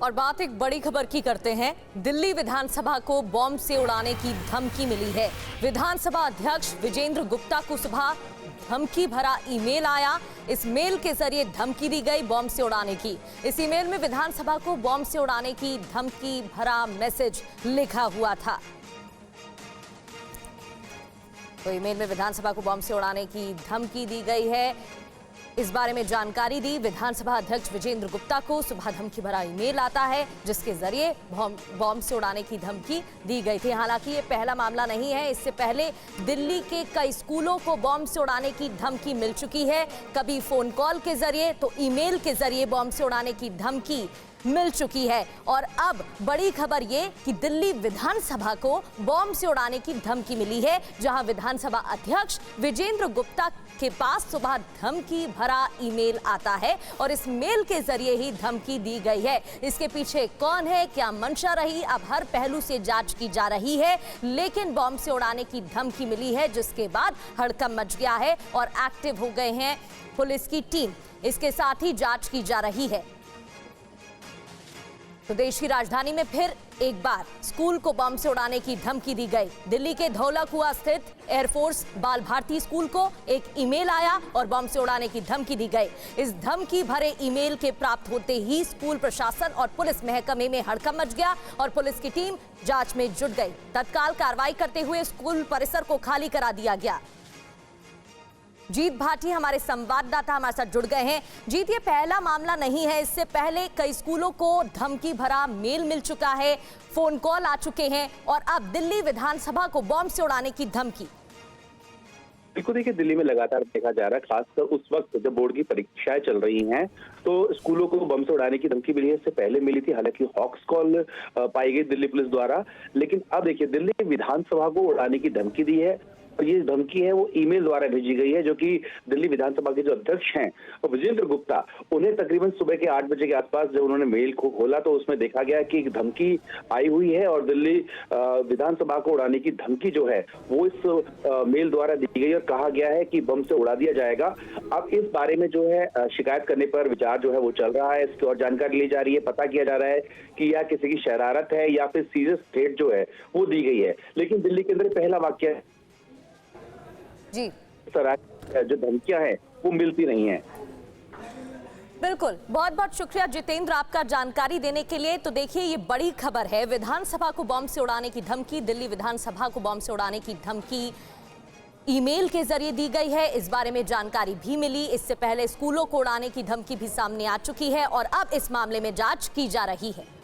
और बात एक बड़ी खबर की करते हैं। दिल्ली विधानसभा को बॉम्ब से उड़ाने की धमकी मिली है। विधानसभा अध्यक्ष विजेंद्र गुप्ता को सुबह धमकी भरा ईमेल आया। इस मेल के जरिए धमकी दी गई बॉम्ब से उड़ाने की। इस ईमेल में विधानसभा को बॉम्ब से उड़ाने की धमकी भरा मैसेज लिखा हुआ था। तो ईमेल में विधानसभा को बॉम्ब से उड़ाने की धमकी दी गई है। इस बारे में जानकारी दी विधानसभा अध्यक्ष विजेंद्र गुप्ता को। सुबह धमकी भरा ईमेल आता है जिसके जरिए बॉम्ब से उड़ाने की धमकी दी गई थी। हालांकि ये पहला मामला नहीं है। इससे पहले दिल्ली के कई स्कूलों को बॉम्ब से उड़ाने की धमकी मिल चुकी है। कभी फोन कॉल के जरिए तो ईमेल के जरिए बॉम्ब से उड़ाने की धमकी मिल चुकी है। और अब बड़ी खबर ये कि दिल्ली विधानसभा को बॉम्ब से उड़ाने की धमकी मिली है, जहां विधानसभा अध्यक्ष विजेंद्र गुप्ता के पास सुबह धमकी भरा ईमेल आता है और इस मेल के जरिए ही धमकी दी गई है। इसके पीछे कौन है, क्या मंशा रही, अब हर पहलू से जांच की जा रही है। लेकिन बॉम्ब से उड़ाने की धमकी मिली है, जिसके बाद हड़कंप मच गया है और एक्टिव हो गए हैं पुलिस की टीम। इसके साथ ही जांच की जा रही है। तो देश की राजधानी में फिर एक बार स्कूल को बम से उड़ाने की धमकी दी गई। दिल्ली के धौलाकुआं स्थित एयरफोर्स बाल भारती स्कूल को एक ईमेल आया और बम से उड़ाने की धमकी दी गई। इस धमकी भरे ईमेल के प्राप्त होते ही स्कूल प्रशासन और पुलिस महकमे में हड़कंप मच गया और पुलिस की टीम जांच में जुट गई। तत्काल कार्रवाई करते हुए स्कूल परिसर को खाली करा दिया गया। जीत भाटी हमारे संवाददाता हमारे साथ जुड़ गए हैं। जीत, ये पहला मामला नहीं है। इससे पहले कई स्कूलों को धमकी भरा मेल मिल चुका है, फोन कॉल आ चुके हैं और अब दिल्ली विधानसभा को बॉम्ब से उड़ाने की धमकी। बिल्कुल, देखिए दिल्ली में लगातार देखा जा रहा है, खासकर उस वक्त जब बोर्ड की परीक्षाएं चल रही हैं तो स्कूलों को बम से उड़ाने की धमकी मिली है। इससे पहले मिली थी, हालांकि हॉक्स कॉल पाई गई दिल्ली पुलिस द्वारा। लेकिन अब देखिए दिल्ली विधानसभा को उड़ाने की धमकी दी है और ये धमकी है वो ईमेल द्वारा भेजी गई है, जो कि दिल्ली विधानसभा के जो अध्यक्ष हैं विजेंद्र गुप्ता, उन्हें तकरीबन सुबह के 8 बजे के आसपास जब उन्होंने मेल को खोला तो उसमें देखा गया कि एक धमकी आई हुई है और दिल्ली विधानसभा को उड़ाने की धमकी जो है वो इस मेल द्वारा दी गई और कहा गया है कि बम से उड़ा दिया जाएगा। अब इस बारे में जो है शिकायत करने पर विचार जो है वो चल रहा है। इसकी और जानकारी ली जा रही है, पता किया जा रहा है कि यह किसी की शरारत है या फिर सीरियस थ्रेट जो है वो दी गई है। लेकिन दिल्ली के अंदर पहला वाक्य है जी, जो धमकियां हैं वो मिलती नहीं है। बिल्कुल, बहुत बहुत शुक्रिया जितेंद्र आपका जानकारी देने के लिए। तो देखिए, ये बड़ी खबर है। विधानसभा को बॉम्ब से उड़ाने की धमकी, दिल्ली विधानसभा को बॉम्ब से उड़ाने की धमकी ईमेल के जरिए दी गई है। इस बारे में जानकारी भी मिली। इससे पहले स्कूलों को उड़ाने की धमकी भी सामने आ चुकी है और अब इस मामले में जांच की जा रही है।